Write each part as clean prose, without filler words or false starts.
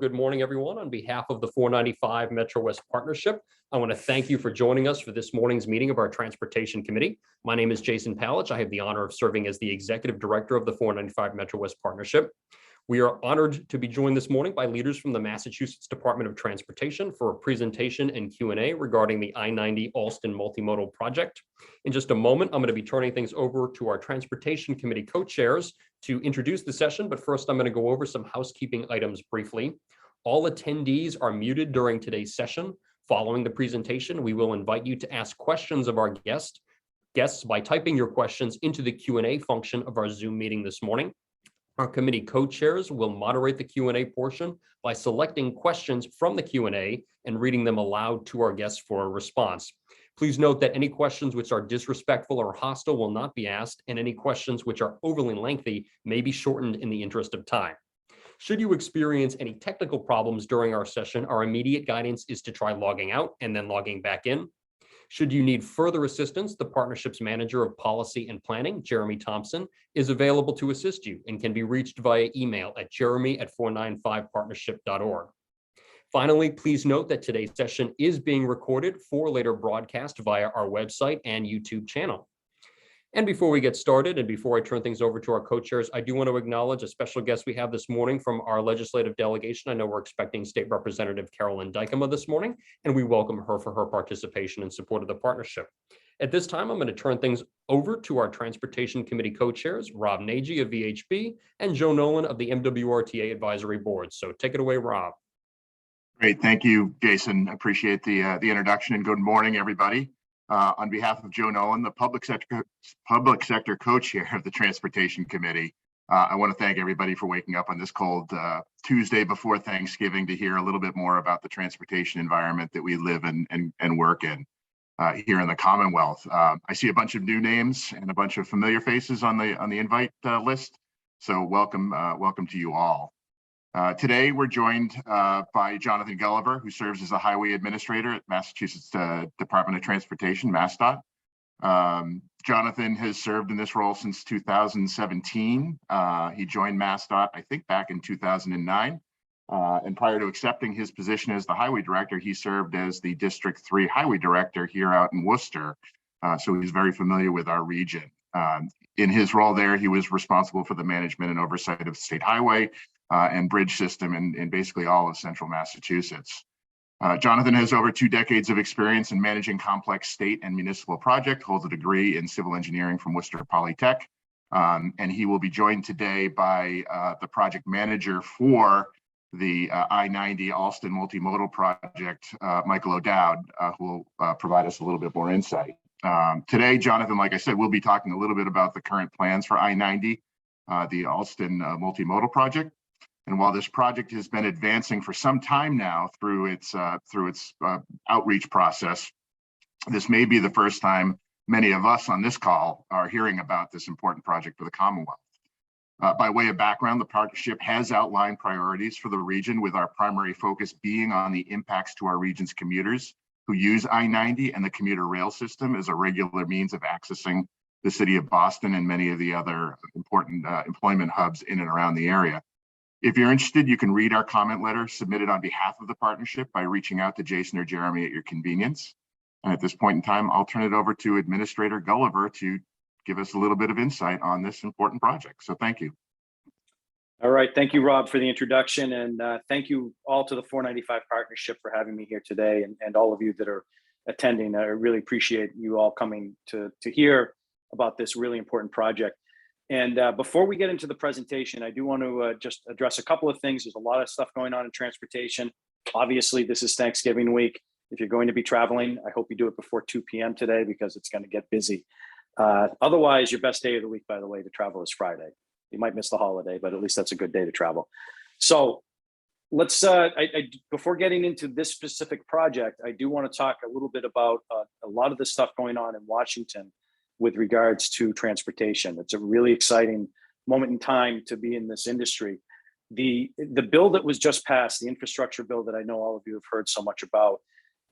Good morning, everyone. On behalf of the 495 MetroWest Partnership, I want to thank you for joining us for this morning's meeting of our Transportation Committee. My name is Jason Palich. I have the honor of serving as the Executive Director of the 495 MetroWest Partnership. We are honored to be joined this morning by leaders from the Massachusetts Department of Transportation for a presentation and Q&A regarding the I-90 Allston Multimodal Project. In just a moment, I'm going to be turning things over to our Transportation Committee co-chairs to introduce the session, but first I'm going to go over some housekeeping items briefly. All attendees are muted during today's session. Following the presentation, we will invite you to ask questions of our guests by typing your questions into the Q&A function of our Zoom meeting this morning. Our committee co-chairs will moderate the Q&A portion by selecting questions from the Q&A and reading them aloud to our guests for a response. Please note that any questions which are disrespectful or hostile will not be asked, and any questions which are overly lengthy may be shortened in the interest of time. Should you experience any technical problems during our session, our immediate guidance is to try logging out and then logging back in. Should you need further assistance, the Partnership's Manager of Policy and Planning, Jeremy Thompson, is available to assist you and can be reached via email at jeremy@495partnership.org. Finally, please note that today's session is being recorded for later broadcast via our website and YouTube channel. And before we get started, and before I turn things over to our co-chairs, I do want to acknowledge a special guest we have this morning from our legislative delegation. I know we're expecting State Representative Carolyn Dykema this morning, and we welcome her for her participation and support of the partnership. At this time, I'm going to turn things over to our Transportation Committee co-chairs, Rob Nagy of VHB and Joe Nolan of the MWRTA Advisory Board. So take it away, Rob. Great. Thank you, Jason. I appreciate the introduction, and good morning, everybody. On behalf of Joe Nolan, the public sector co-chair of the Transportation Committee, I want to thank everybody for waking up on this cold Tuesday before Thanksgiving to hear a little bit more about the transportation environment that we live in and work in here in the Commonwealth. I see a bunch of new names and a bunch of familiar faces on the invite list, so welcome to you all. Today, we're joined by Jonathan Gulliver, who serves as the Highway Administrator at Massachusetts Department of Transportation, MassDOT. Jonathan has served in this role since 2017. He joined MassDOT, I think, back in 2009. And prior to accepting his position as the Highway Director, he served as the District 3 Highway Director here out in Worcester. So he's very familiar with our region. In his role there, he was responsible for the management and oversight of the state highway and bridge system in basically all of central Massachusetts. Jonathan has over 2 decades of experience in managing complex state and municipal projects, holds a degree in civil engineering from Worcester Polytech, and he will be joined today by the project manager for the I-90 Allston Multimodal Project, Michael O'Dowd, who will provide us a little bit more insight. Today, Jonathan, like I said, we'll be talking a little bit about the current plans for I-90, the Allston Multimodal Project. And while this project has been advancing for some time now through its outreach process, this may be the first time many of us on this call are hearing about this important project for the Commonwealth. By way of background, the partnership has outlined priorities for the region, with our primary focus being on the impacts to our region's commuters who use I-90 and the commuter rail system as a regular means of accessing the city of Boston and many of the other important employment hubs in and around the area. If you're interested, you can read our comment letter submitted on behalf of the partnership by reaching out to Jason or Jeremy at your convenience. And at this point in time, I'll turn it over to Administrator Gulliver to give us a little bit of insight on this important project. So thank you. All right. Thank you, Rob, for the introduction. And thank you all to the 495 Partnership for having me here today, and all of you that are attending. I really appreciate you all coming to hear about this really important project. And before we get into the presentation, I do want to just address a couple of things. There's a lot of stuff going on in transportation. Obviously, this is Thanksgiving week. If you're going to be traveling, I hope you do it before 2 p.m. today, because it's going to get busy. Otherwise, your best day of the week, by the way, to travel is Friday. You might miss the holiday, but at least that's a good day to travel. So let's, before getting into this specific project, I do want to talk a little bit about a lot of the stuff going on in Washington with regards to transportation. It's a really exciting moment in time to be in this industry. The bill that was just passed, the infrastructure bill that I know all of you have heard so much about,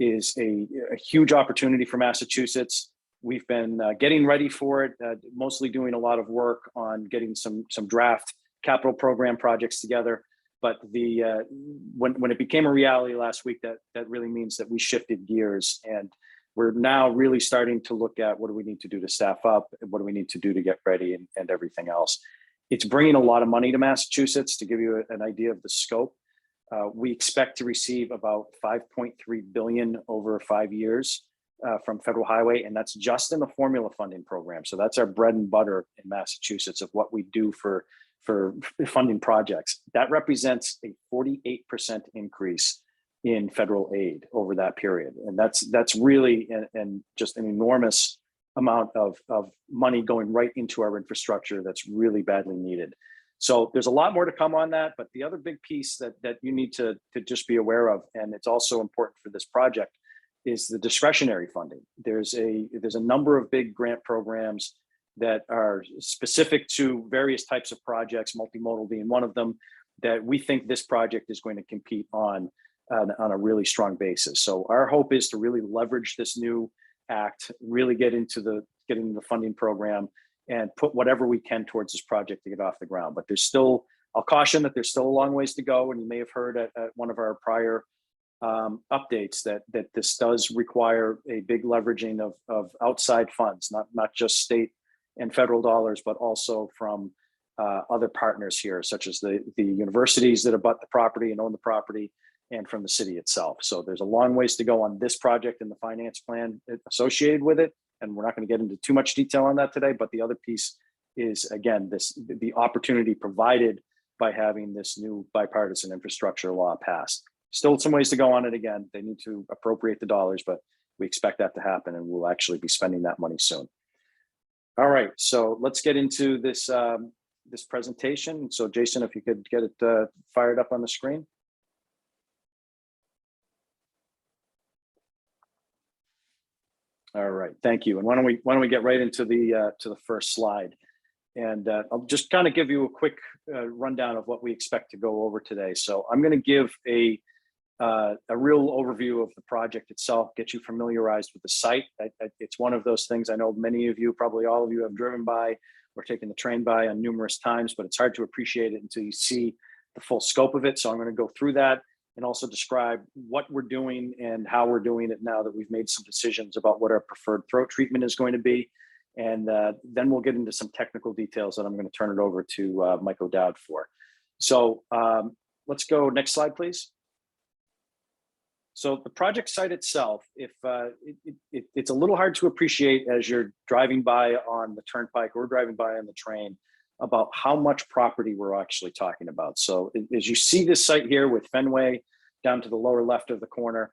is a huge opportunity for Massachusetts. We've been getting ready for it, mostly doing a lot of work on getting some draft capital program projects together. But when it became a reality last week, that really means that we shifted gears, and we're now really starting to look at what do we need to do to staff up, and what do we need to do to get ready, and everything else. It's bringing a lot of money to Massachusetts. To give you an idea of the scope, we expect to receive about $5.3 billion over 5 years from federal highway, and that's just in the formula funding program. So that's our bread and butter in Massachusetts of what we do for funding projects. That represents a 48% increase in federal aid over that period, and that's really and just an enormous amount of money going right into our infrastructure that's really badly needed. So there's a lot more to come on that, but the other big piece that you need to just be aware of, and it's also important for this project, is the discretionary funding. There's a number of big grant programs that are specific to various types of projects, multimodal being one of them, that we think this project is going to compete on a really strong basis. So our hope is to really leverage this new act, really get into the funding program, and put whatever we can towards this project to get off the ground. But I'll caution that there's still a long ways to go. And you may have heard at one of our prior updates that this does require a big leveraging of outside funds, not just state and federal dollars, but also from other partners here, such as the universities that abut the property and own the property, and from the city itself. So there's a long ways to go on this project and the finance plan associated with it. And we're not going to get into too much detail on that today, but the other piece is, again, the opportunity provided by having this new bipartisan infrastructure law passed. Still some ways to go on it. Again, they need to appropriate the dollars, but we expect that to happen, and we'll actually be spending that money soon. All right, so let's get into this this presentation. So Jason, if you could get it fired up on the screen. All right, thank you. And why don't we get right into the first slide, and I'll just kind of give you a quick rundown of what we expect to go over today. So I'm going to give a real overview of the project itself, get you familiarized with the site. It's one of those things I know many of you, probably all of you, have driven by or taken the train by on numerous times, but it's hard to appreciate it until you see the full scope of it. So I'm going to go through that and also describe what we're doing and how we're doing it now that we've made some decisions about what our preferred throat treatment is going to be. And then we'll get into some technical details that I'm going to turn it over to Mike O'Dowd for. So let's go next slide, please. So the project site itself, it's a little hard to appreciate as you're driving by on the turnpike or driving by on the train about how much property we're actually talking about. So as you see this site here with Fenway down to the lower left of the corner,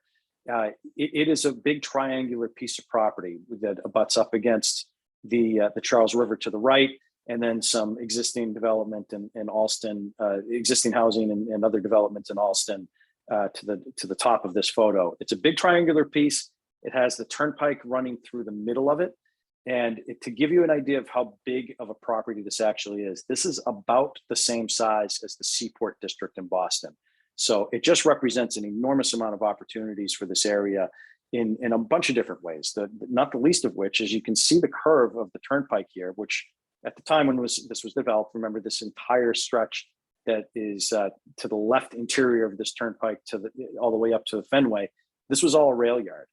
it is a big triangular piece of property that abuts up against the Charles River to the right, and then some existing development in Allston, existing housing and other developments in Allston to the top of this photo. It's a big triangular piece. It has the turnpike running through the middle of it. And to give you an idea of how big of a property this actually is, this is about the same size as the Seaport District in Boston. So it just represents an enormous amount of opportunities for this area in a bunch of different ways, not the least of which is you can see the curve of the turnpike here, which at the time when this was developed, remember this entire stretch that is to the left interior of this turnpike all the way up to the Fenway, this was all a rail yard.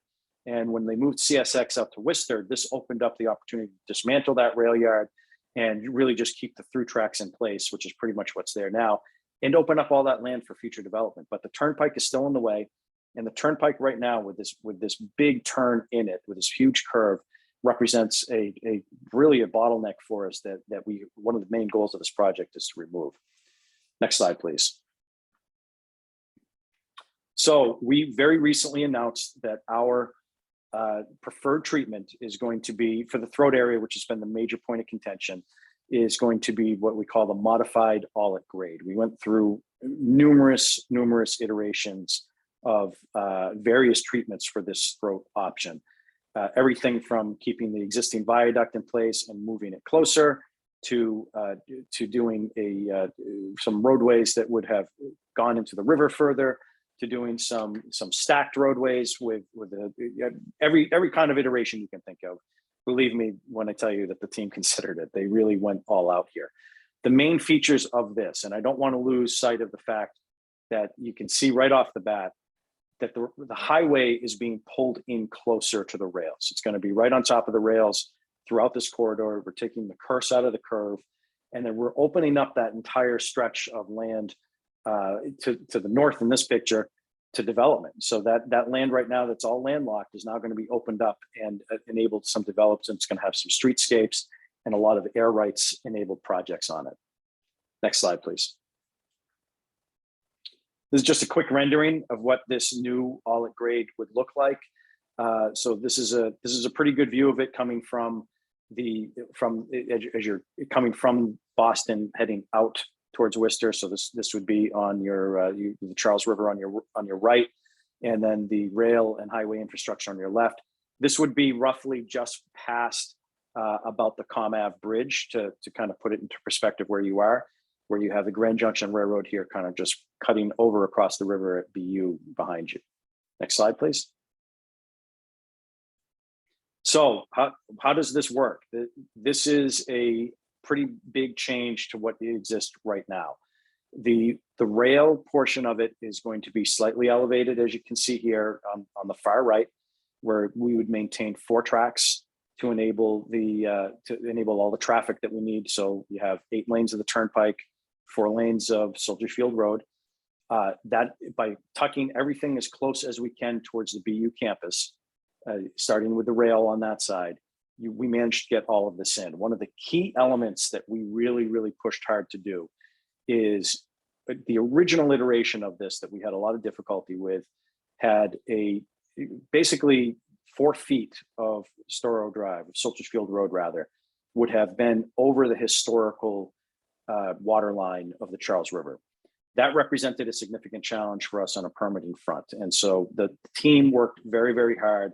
And when they moved CSX up to Worcester, this opened up the opportunity to dismantle that rail yard and really just keep the through tracks in place, which is pretty much what's there now, and open up all that land for future development. But the turnpike is still in the way. And the turnpike right now with this big turn in it, with this huge curve, represents really a bottleneck for us that one of the main goals of this project is to remove. Next slide, please. So we very recently announced that our preferred treatment is going to be for the throat area, which has been the major point of contention, is going to be what we call the modified All-It grade. We went through numerous iterations of various treatments for this throat option. Everything from keeping the existing viaduct in place and moving it closer to doing some roadways that would have gone into the river further, to doing some stacked roadways with every kind of iteration you can think of. Believe me when I tell you that the team considered it. They really went all out here. The main features of this, and I don't want to lose sight of the fact that you can see right off the bat that the highway is being pulled in closer to the rails. It's going to be right on top of the rails throughout this corridor. We're taking the curse out of the curve, and then we're opening up that entire stretch of land to the north in this picture to development. So that land right now that's all landlocked is now going to be opened up and enabled some developments. It's going to have some streetscapes and a lot of air rights enabled projects on it. Next slide, please. This is just a quick rendering of what this new all-at grade would look like. So this is a pretty good view of it coming from as you're coming from Boston heading out towards Worcester. So this would be on the Charles River on your right, and then the rail and highway infrastructure on your left. This would be roughly just past about the Com Ave bridge to kind of put it into perspective where you are, where you have the Grand Junction Railroad here kind of just cutting over across the river at BU behind you. Next slide, please. So how does this work? This is a pretty big change to what exists right now. The rail portion of it is going to be slightly elevated, as you can see here on the far right, where we would maintain 4 tracks to enable all the traffic that we need. So you have 8 lanes of the Turnpike, 4 lanes of Soldier Field Road. That by tucking everything as close as we can towards the BU campus, starting with the rail on that side, we managed to get all of this in. One of the key elements that we really, really pushed hard to do is the original iteration of this that we had a lot of difficulty with had basically 4 feet of Storrow Drive, Soldier Field Road rather, would have been over the historical water line of the Charles River. That represented a significant challenge for us on a permitting front. And so the team worked very, very hard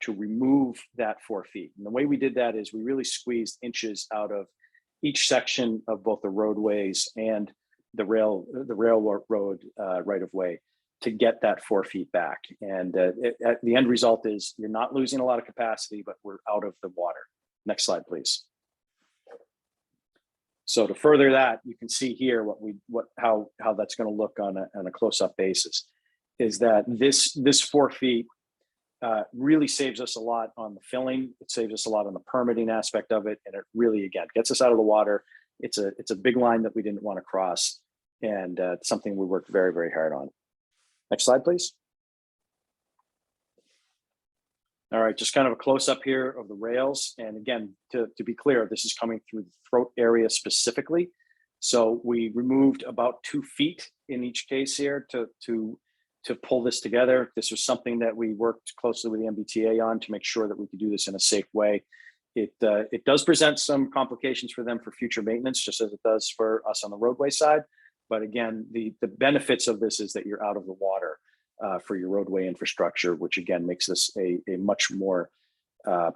to remove that 4 feet. And the way we did that is we really squeezed inches out of each section of both the roadways and the railroad right of way to get that 4 feet back. And the end result is you're not losing a lot of capacity, but we're out of the water. Next slide, please. So to further that, you can see here how that's going to look on a close-up basis. Is that this 4 feet really saves us a lot on the filling. It saves us a lot on the permitting aspect of it, and it really again gets us out of the water. It's a big line that we didn't want to cross, and something we worked very, very hard on. Next slide, please. All right, just kind of a close-up here of the rails. And again, to be clear, this is coming through the throat area specifically. So we removed about 2 feet in each case here to pull this together. This was something that we worked closely with the MBTA on to make sure that we could do this in a safe way. It does present some complications for them for future maintenance, just as it does for us on the roadway side. But again, the benefits of this is that you're out of the water for your roadway infrastructure, which again makes this a much more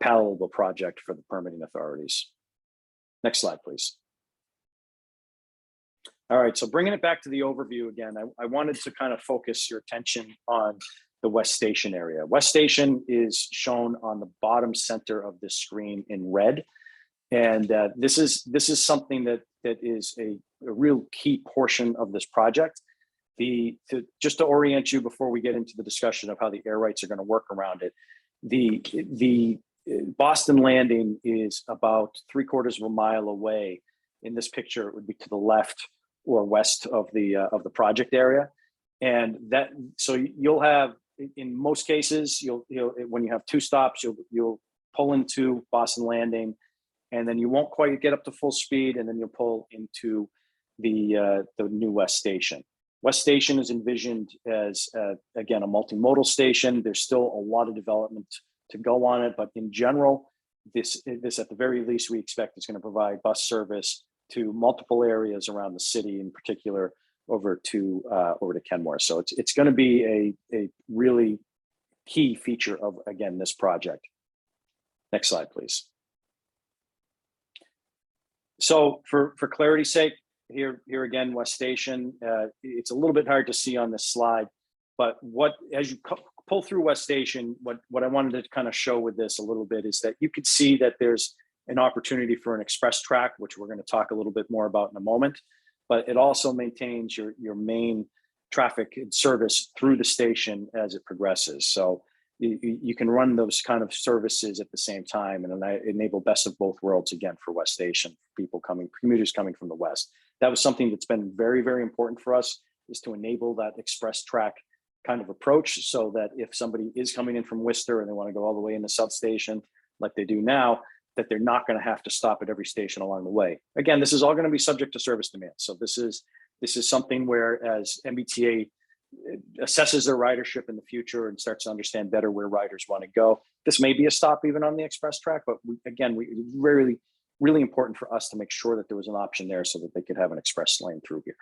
palatable project for the permitting authorities. Next slide, please. All right, so bringing it back to the overview again, I wanted to kind of focus your attention on the West Station area. West Station is shown on the bottom center of this screen in red. And this is something that is a real key portion of this project. Just to orient you before we get into the discussion of how the air rights are going to work around it, the Boston Landing is about 3/4 of a mile away. In this picture, it would be to the left or west of the project area, and so you'll have, in most cases, when you have 2 stops, you'll pull into Boston Landing, and then you won't quite get up to full speed, and then you'll pull into the new West Station. West Station is envisioned as, again, a multimodal station. There's still a lot of development to go on it, but in general, this at the very least we expect is going to provide bus service to multiple areas around the city, in particular over to Kenmore. So it's going to be a really key feature of, again, this project. Next slide, please. So for clarity's sake, here again, West Station, it's a little bit hard to see on this slide, but as you pull through West Station, what I wanted to kind of show with this a little bit is that you could see that there's an opportunity for an express track, which we're going to talk a little bit more about in a moment, but it also maintains your main traffic and service through the station as it progresses. So you can run those kind of services at the same time and enable best of both worlds again for West Station, commuters coming from the west. That was something that's been very, very important for us, is to enable that express track kind of approach, so that if somebody is coming in from Worcester and they want to go all the way into South Station like they do now, that they're not going to have to stop at every station along the way. Again, this is all going to be subject to service demand. So this is something where, as MBTA assesses their ridership in the future and starts to understand better where riders want to go, this may be a stop even on the express track, but really important for us to make sure that there was an option there so that they could have an express lane through here.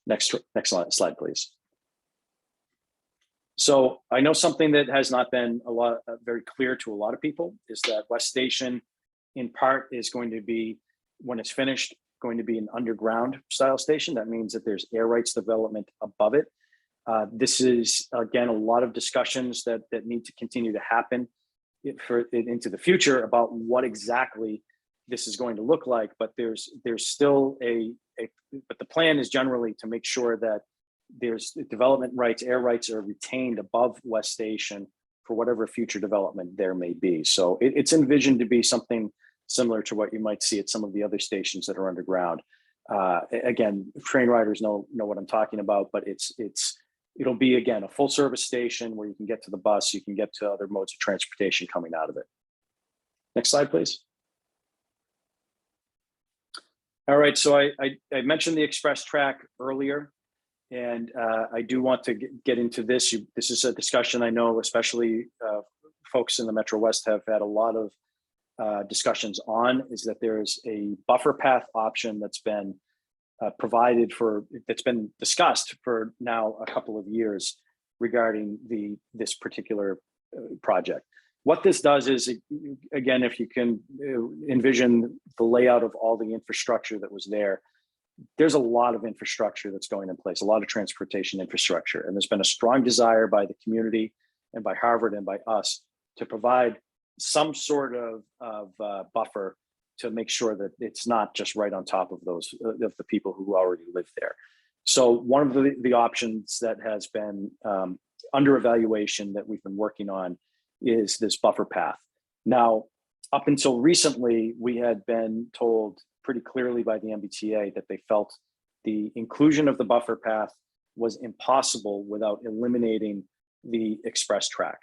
Next slide, please. So I know something that has not been very clear to a lot of people is that West Station, in part, is going to be, when it's finished, going to be an underground style station. That means that there's air rights development above it. This is, again, a lot of discussions that need to continue to happen into the future about what exactly this is going to look like. But there's still but the plan is generally to make sure that there's development rights, air rights are retained above West Station for whatever future development there may be. So it's envisioned to be something similar to what you might see at some of the other stations that are underground. Again, train riders know what I'm talking about, but it'll be, again, a full service station where you can get to the bus, you can get to other modes of transportation coming out of it. Next slide, please. All right, so I mentioned the express track earlier, and I do want to get into this. This is a discussion I know, especially folks in the MetroWest have had a lot of discussions on, is that there's a buffer path option that's been that's been discussed for now a couple of years regarding this particular project. What this does is, again, if you can envision the layout of all the infrastructure that was there's a lot of infrastructure that's going in place, a lot of transportation infrastructure. And there's been a strong desire by the community and by Harvard and by us to provide some sort of buffer to make sure that it's not just right on top of the people who already live there. So one of the options that has been under evaluation that we've been working on is this buffer path. Now, up until recently, we had been told pretty clearly by the MBTA that they felt the inclusion of the buffer path was impossible without eliminating the express track.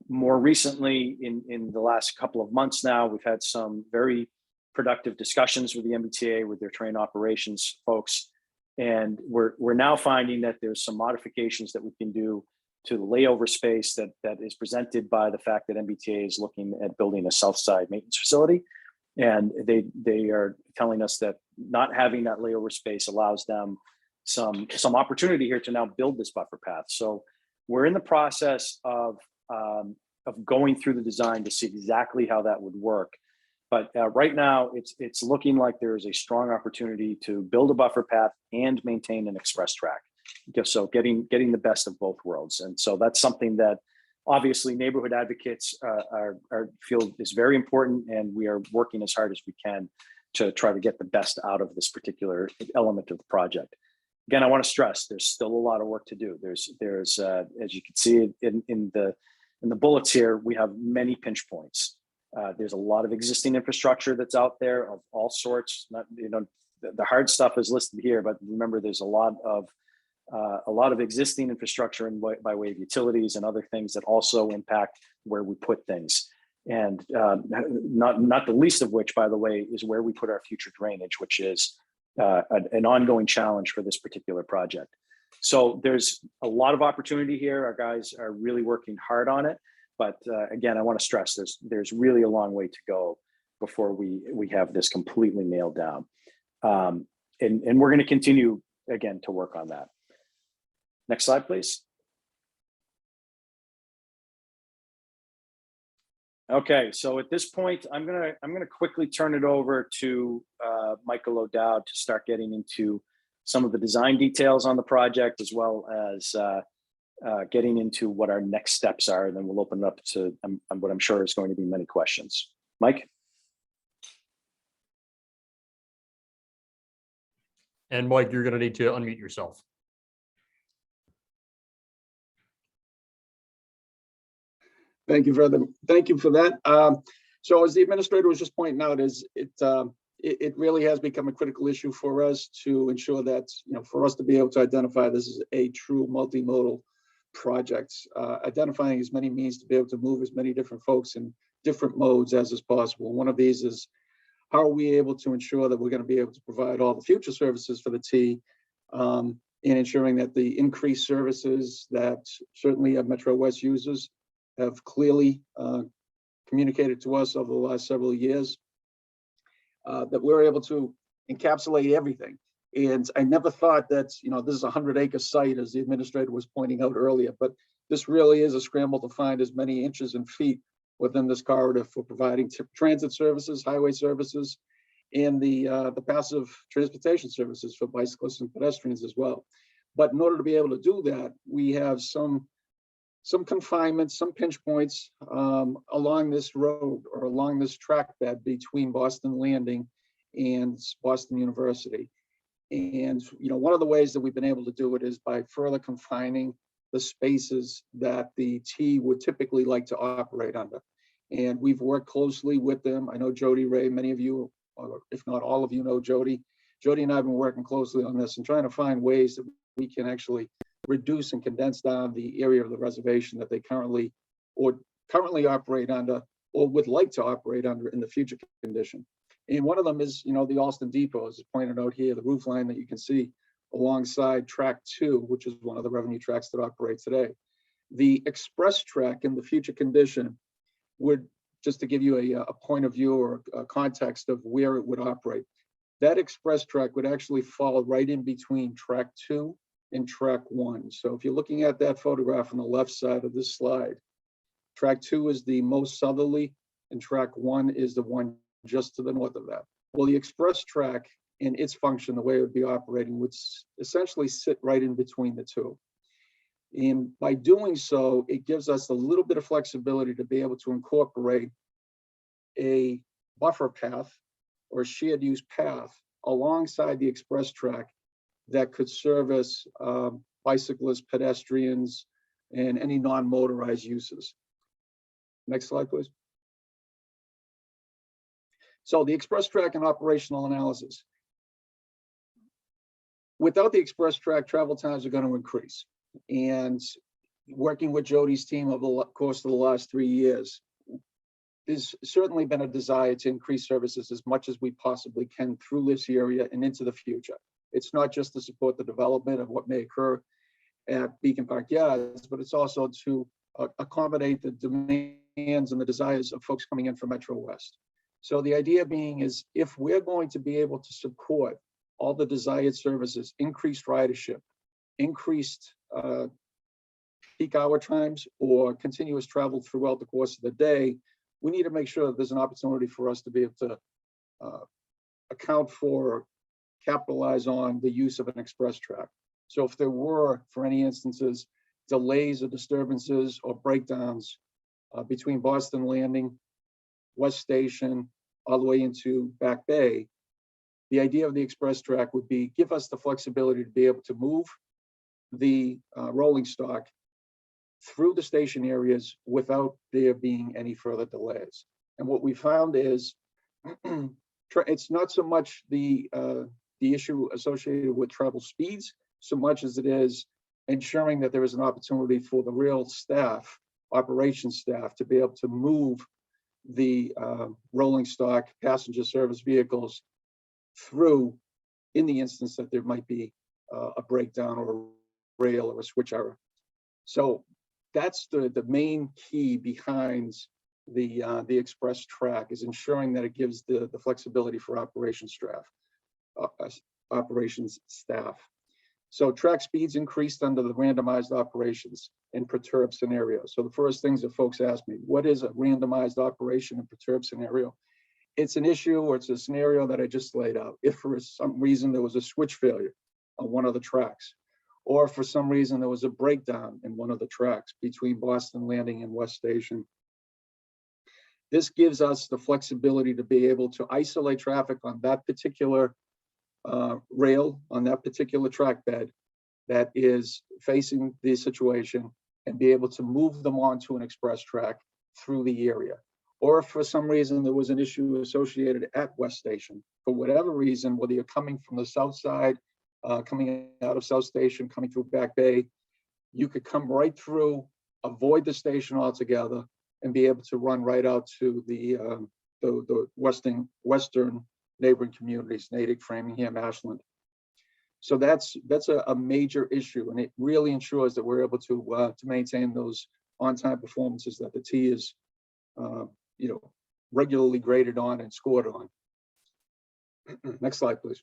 More recently, in the last couple of months now, we've had some very productive discussions with the MBTA, with their train operations folks, and we're now finding that there's some modifications that we can do to the layover space that is presented by the fact that MBTA is looking at building a south side maintenance facility. And they are telling us that not having that layover space allows them some opportunity here to now build this buffer path. So we're in the process of going through the design to see exactly how that would work. But right now, it's looking like there is a strong opportunity to build a buffer path and maintain an express track. So getting the best of both worlds. And so that's something that obviously neighborhood advocates feel is very important, and we are working as hard as we can to try to get the best out of this particular element of the project. Again, I want to stress there's still a lot of work to do. There's as you can see in the bullets here, we have many pinch points. There's a lot of existing infrastructure that's out there of all sorts. The hard stuff is listed here, but remember, there's a lot of existing infrastructure by way of utilities and other things that also impact where we put things. And not the least of which, by the way, is where we put our future drainage, which is an ongoing challenge for this particular project. So there's a lot of opportunity here. Our guys are really working hard on it. But again, I want to stress there's really a long way to go before we have this completely nailed down. And we're going to continue, again, to work on that. Next slide, please. Okay, so at this point, I'm gonna quickly turn it over to Michael O'Dowd to start getting into some of the design details on the project, as well as getting into what our next steps are, and then we'll open it up to what I'm sure is going to be many questions. Mike? And Mike, you're going to need to unmute yourself. Thank you for that. So as the administrator was just pointing out, it really has become a critical issue for us to ensure that, for us to be able to identify this is a true multimodal project, identifying as many means to be able to move as many different folks in different modes as is possible. One of these is, how are we able to ensure that we're going to be able to provide all the future services for the T, and ensuring that the increased services that certainly MetroWest users have clearly communicated to us over the last several years, that we're able to encapsulate everything. And I never thought that, this is a 100-acre site, as the administrator was pointing out earlier, but this really is a scramble to find as many inches and feet within this corridor for providing transit services, highway services, and the passive transportation services for bicyclists and pedestrians as well. But in order to be able to do that, we have some confinements, some pinch points along this road or along this track bed between Boston Landing and Boston University. And one of the ways that we've been able to do it is by further confining the spaces that the T would typically like to operate under. And we've worked closely with them. I know Jody Ray, many of you, or if not all of you know Jody. Jody and I have been working closely on this and trying to find ways that we can actually reduce and condense down the area of the reservation that they currently operate under, or would like to operate under in the future condition. And one of them is, the Allston Depot, as pointed out here, the roof line that you can see alongside track 2, which is one of the revenue tracks that operate today. The express track in the future condition would, just to give you a point of view or a context of where it would operate, that express track would actually fall right in between track 2 and track 1. So if you're looking at that photograph on the left side of this slide, track 2 is the most southerly and track 1 is the one just to the north of that. Well, the express track and its function, the way it would be operating, would essentially sit right in between the two. And by doing so, it gives us a little bit of flexibility to be able to incorporate a buffer path or shared use path alongside the express track that could service bicyclists, pedestrians, and any non-motorized uses. Next slide, please. So the express track and operational analysis. Without the express track, travel times are going to increase. And working with Jody's team over the course of the last 3 years, there's certainly been a desire to increase services as much as we possibly can through this area and into the future. It's not just to support the development of what may occur at Beacon Park Yards, but it's also to accommodate the demands and the desires of folks coming in from MetroWest. So the idea being is, if we're going to be able to support all the desired services, increased ridership, increased peak hour times, or continuous travel throughout the course of the day, we need to make sure that there's an opportunity for us to be able to account for, capitalize on the use of an express track. So if there were, for any instances, delays or disturbances or breakdowns between Boston Landing, West Station, all the way into Back Bay, the idea of the express track would be give us the flexibility to be able to move the rolling stock through the station areas without there being any further delays. And what we found is it's not so much the issue associated with travel speeds, so much as it is ensuring that there is an opportunity for the rail staff, operations staff, to be able to move the rolling stock passenger service vehicles through in the instance that there might be a breakdown or a rail or a switch error. So that's the main key behind the express track, is ensuring that it gives the flexibility for operations staff. So track speeds increased under the randomized operations and perturb scenario. So the first things that folks ask me, what is a randomized operation and perturb scenario? It's an issue, or it's a scenario that I just laid out. If for some reason there was a switch failure on one of the tracks, or for some reason there was a breakdown in one of the tracks between Boston Landing and West Station, this gives us the flexibility to be able to isolate traffic on that particular rail, on that particular track bed that is facing the situation, and be able to move them onto an express track through the area. Or if for some reason there was an issue associated at West Station, for whatever reason, whether you're coming from the south side, coming out of South Station, coming through Back Bay, you could come right through, avoid the station altogether, and be able to run right out to the western neighboring communities, Natick, Framingham, Ashland. So that's a major issue, and it really ensures that we're able to maintain those on-time performances that the T is, regularly graded on and scored on. Next slide, please.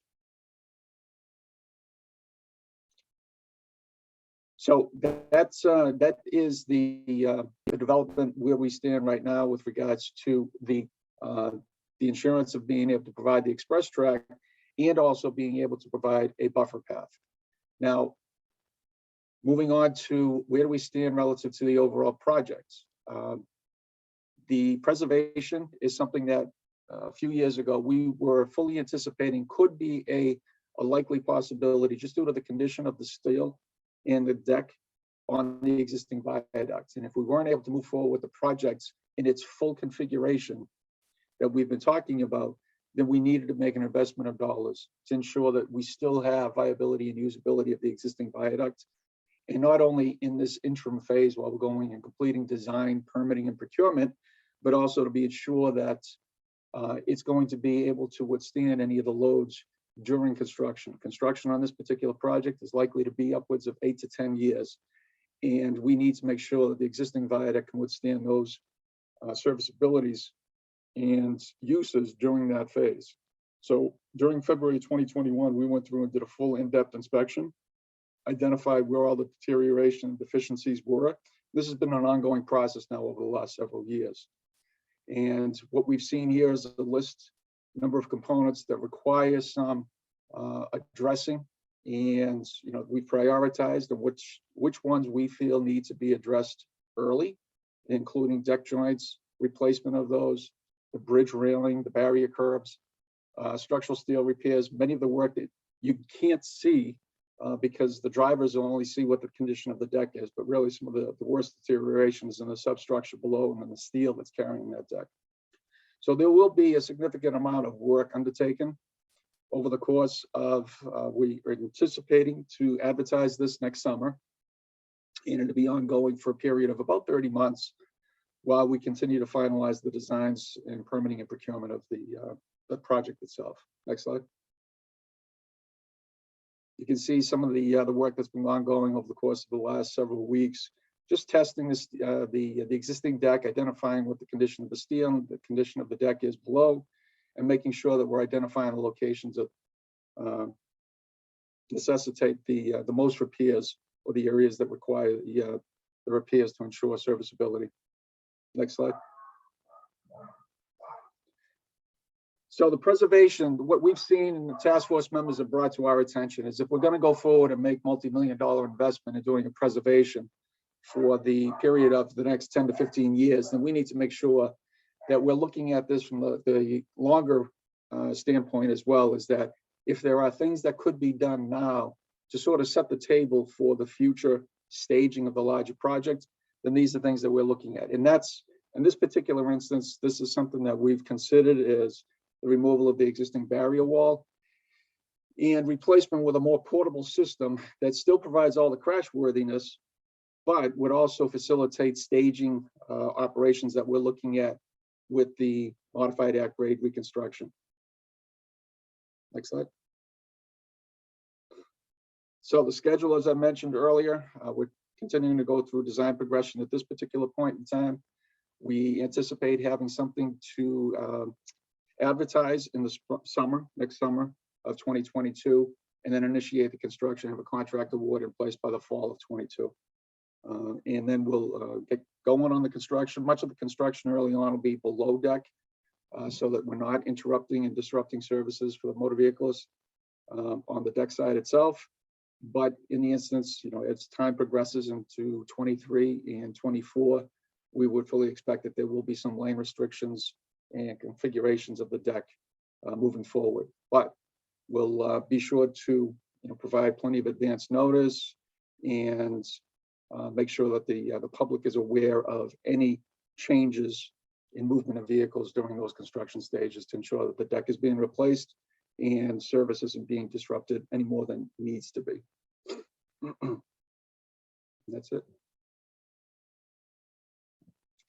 So that is the development where we stand right now with regards to the insurance of being able to provide the express track and also being able to provide a buffer path. Now, moving on to where do we stand relative to the overall projects? The preservation is something that a few years ago we were fully anticipating could be a likely possibility just due to the condition of the steel and the deck on the existing viaducts. And if we weren't able to move forward with the projects in its full configuration that we've been talking about, then we needed to make an investment of dollars to ensure that we still have viability and usability of the existing viaduct. And not only in this interim phase while we're going and completing design, permitting, and procurement, but also to be sure that it's going to be able to withstand any of the loads during construction. Construction on this particular project is likely to be upwards of 8 to 10 years. And we need to make sure that the existing viaduct can withstand those serviceabilities and uses during that phase. So during February 2021, we went through and did a full in-depth inspection, identified where all the deterioration and deficiencies were. This has been an ongoing process now over the last several years. And what we've seen here is a list, number of components that require some addressing, and we prioritized which ones we feel need to be addressed early, including deck joints, replacement of those, the bridge railing, the barrier curbs, structural steel repairs, many of the work that you can't see because the drivers will only see what the condition of the deck is, but really some of the worst deterioration is in the substructure below and in the steel that's carrying that deck. So there will be a significant amount of work undertaken over the course of, we are anticipating to advertise this next summer, and it'll be ongoing for a period of about 30 months while we continue to finalize the designs and permitting and procurement of the project itself. Next slide. You can see some of the work that's been ongoing over the course of the last several weeks, just testing this, the existing deck, identifying what the condition of the steel, the condition of the deck is below, and making sure that we're identifying the locations that necessitate the most repairs or the areas that require the repairs to ensure serviceability. Next slide. So the preservation, what we've seen and the task force members have brought to our attention is if we're going to go forward and make multi-million-dollar investment in doing a preservation for the period of the next 10 to 15 years, then we need to make sure that we're looking at this from the longer standpoint as well, is that if there are things that could be done now to sort of set the table for the future staging of the larger project, then these are things that we're looking at. And that's, in this particular instance, this is something that we've considered is the removal of the existing barrier wall and replacement with a more portable system that still provides all the crash worthiness, but would also facilitate staging operations that we're looking at with the modified at-grade reconstruction. Next slide. So the schedule, as I mentioned earlier, we're continuing to go through design progression at this particular point in time. We anticipate having something to advertise in the summer, next summer of 2022, and then initiate the construction of a contract award in place by the fall of 22. And then we'll get going on the construction. Much of the construction early on will be below deck so that we're not interrupting and disrupting services for the motor vehicles on the deck side itself. But in the instance, as time progresses into 23 and 24, we would fully expect that there will be some lane restrictions and configurations of the deck moving forward. But we'll be sure to provide plenty of advance notice and make sure that the public is aware of any changes in movement of vehicles during those construction stages to ensure that the deck is being replaced and service isn't being disrupted any more than needs to be. That's it.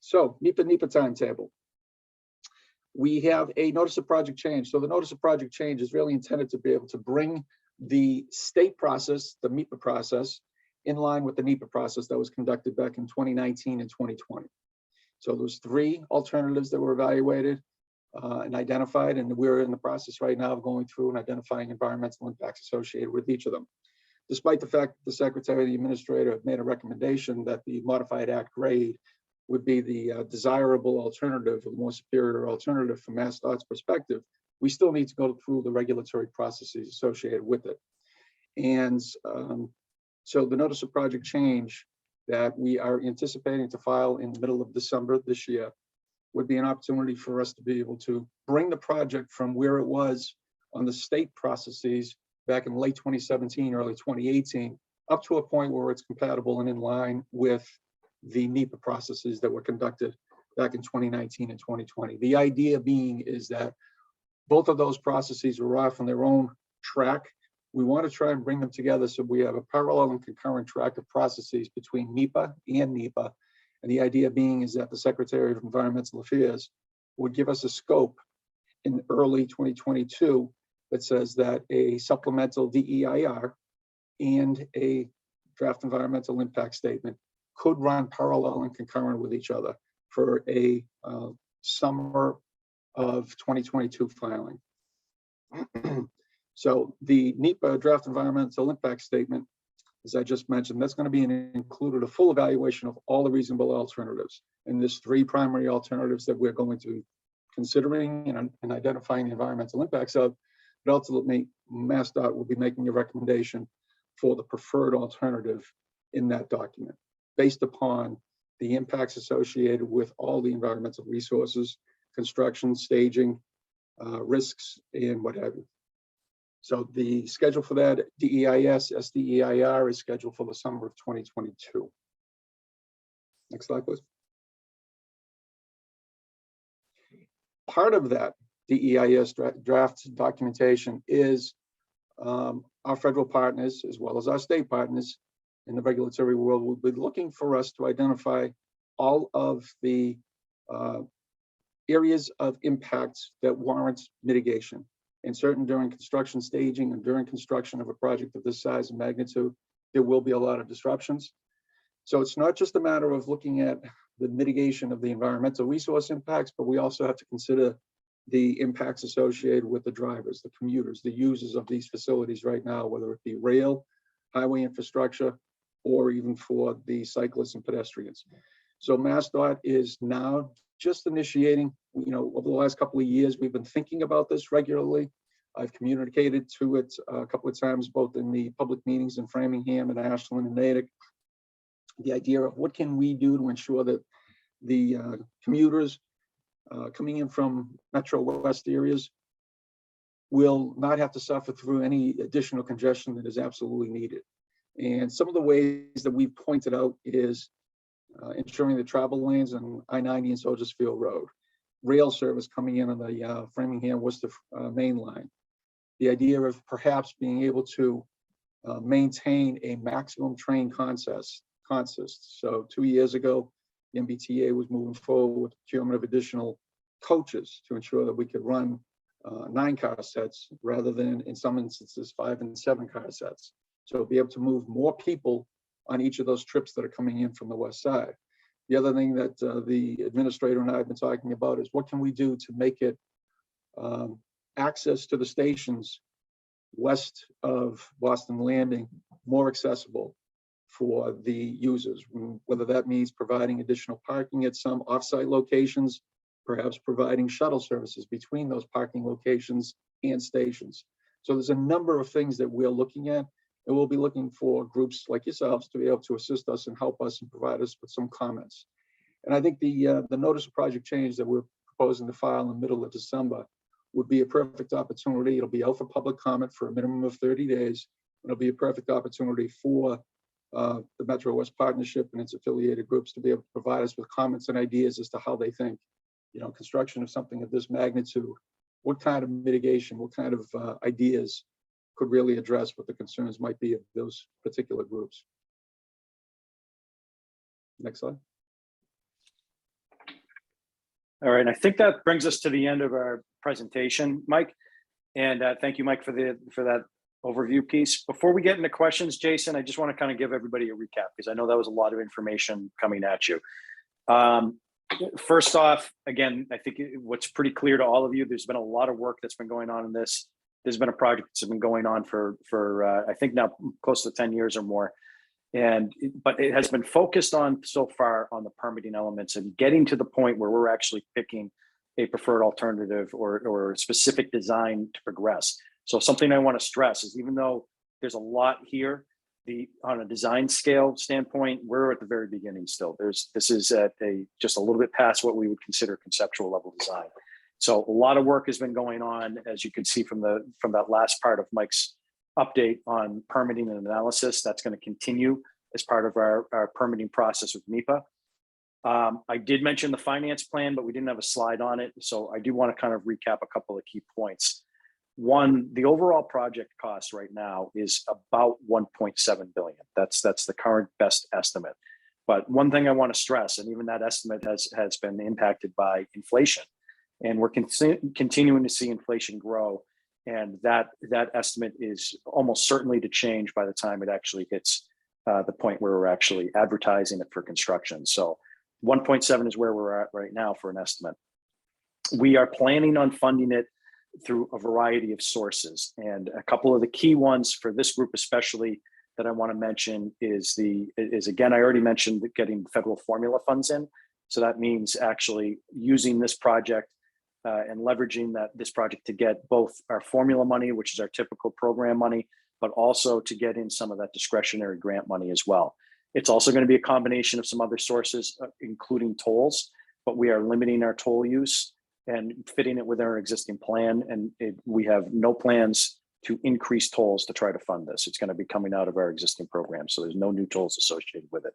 So NEPA timetable. We have a notice of project change. So the notice of project change is really intended to be able to bring the state process, the NEPA process, in line with the NEPA process that was conducted back in 2019 and 2020. So there was 3 alternatives that were evaluated and identified, and we're in the process right now of going through and identifying environmental impacts associated with each of them. Despite the fact that the Secretary and the Administrator have made a recommendation that the modified act grade would be the desirable alternative, or more superior alternative from MassDOT's perspective, we still need to go through the regulatory processes associated with it. And so the notice of project change that we are anticipating to file in the middle of December this year would be an opportunity for us to be able to bring the project from where it was on the state processes back in late 2017, early 2018, up to a point where it's compatible and in line with the NEPA processes that were conducted back in 2019 and 2020. The idea being is that both of those processes are off on their own track. We want to try and bring them together so we have a parallel and concurrent track of processes between NEPA and NEPA. And the idea being is that the Secretary of Environmental Affairs would give us a scope in early 2022 that says that a supplemental DEIR and a draft environmental impact statement could run parallel and concurrent with each other for a summer of 2022 filing. So the NEPA draft environmental impact statement, as I just mentioned, that's going to be included a full evaluation of all the reasonable alternatives. And there's 3 primary alternatives that we're going to be considering and identifying the environmental impacts of. But ultimately, MassDOT will be making a recommendation for the preferred alternative in that document, based upon the impacts associated with all the environmental resources, construction, staging, risks, and what have you. So the schedule for that DEIS, SDEIR is scheduled for the summer of 2022. Next slide, please. Part of that DEIS draft documentation is our federal partners, as well as our state partners in the regulatory world, will be looking for us to identify all of the areas of impact that warrant mitigation. And certain during construction staging and during construction of a project of this size and magnitude, there will be a lot of disruptions. So it's not just a matter of looking at the mitigation of the environmental resource impacts, but we also have to consider the impacts associated with the drivers, the commuters, the users of these facilities right now, whether it be rail, highway infrastructure, or even for the cyclists and pedestrians. So MassDOT is now just initiating, over the last couple of years, we've been thinking about this regularly. I've communicated to it a couple of times, both in the public meetings in Framingham and Ashland and Natick. The idea of what can we do to ensure that the commuters coming in from MetroWest areas will not have to suffer through any additional congestion that is absolutely needed. And some of the ways that we've pointed out is ensuring the travel lanes on I-90 and Soldiersfield Road, rail service coming in on the Framingham Worcester main line. The idea of perhaps being able to maintain a maximum train consist. So 2 years ago, the MBTA was moving forward with procurement of additional coaches to ensure that we could run 9-car sets rather than, in some instances, 5- and 7-car sets. So be able to move more people on each of those trips that are coming in from the west side. The other thing that the administrator and I have been talking about is what can we do to make it access to the stations west of Boston Landing more accessible for the users, whether that means providing additional parking at some offsite locations, perhaps providing shuttle services between those parking locations and stations. So there's a number of things that we're looking at, and we'll be looking for groups like yourselves to be able to assist us and help us and provide us with some comments. And I think the notice of project change that we're proposing to file in the middle of December would be a perfect opportunity. It'll be out for public comment for a minimum of 30 days. It'll be a perfect opportunity for the MetroWest Partnership and its affiliated groups to be able to provide us with comments and ideas as to how they think, construction of something of this magnitude, what kind of mitigation, what kind of ideas could really address what the concerns might be of those particular groups. Next slide. All right, and I think that brings us to the end of our presentation, Mike. And thank you, Mike, for that overview piece. Before we get into questions, Jason, I just want to kind of give everybody a recap because I know that was a lot of information coming at you. First off, again, I think what's pretty clear to all of you, there's been a lot of work that's been going on in this. There's been a project that's been going on for I think now close to 10 years or more. But it has been focused on so far on the permitting elements and getting to the point where we're actually picking a preferred alternative or specific design to progress. So something I want to stress is even though there's a lot here, on a design scale standpoint, we're at the very beginning still. This is at just a little bit past what we would consider conceptual level design. So a lot of work has been going on, as you can see from that last part of Mike's update on permitting and analysis. That's going to continue as part of our permitting process with NEPA. I did mention the finance plan, but we didn't have a slide on it. So I do want to kind of recap a couple of key points. One, the overall project cost right now is about 1.7 billion. That's the current best estimate. But one thing I want to stress, and even that estimate has been impacted by inflation, and we're continuing to see inflation grow. And that estimate is almost certainly to change by the time it actually hits the point where we're actually advertising it for construction. So 1.7 is where we're at right now for an estimate. We are planning on funding it through a variety of sources. And a couple of the key ones for this group especially that I want to mention is again, I already mentioned getting federal formula funds in. So that means actually using this project and leveraging this project to get both our formula money, which is our typical program money, but also to get in some of that discretionary grant money as well. It's also going to be a combination of some other sources, including tolls, but we are limiting our toll use and fitting it with our existing plan. And we have no plans to increase tolls to try to fund this. It's going to be coming out of our existing program. So there's no new tolls associated with it.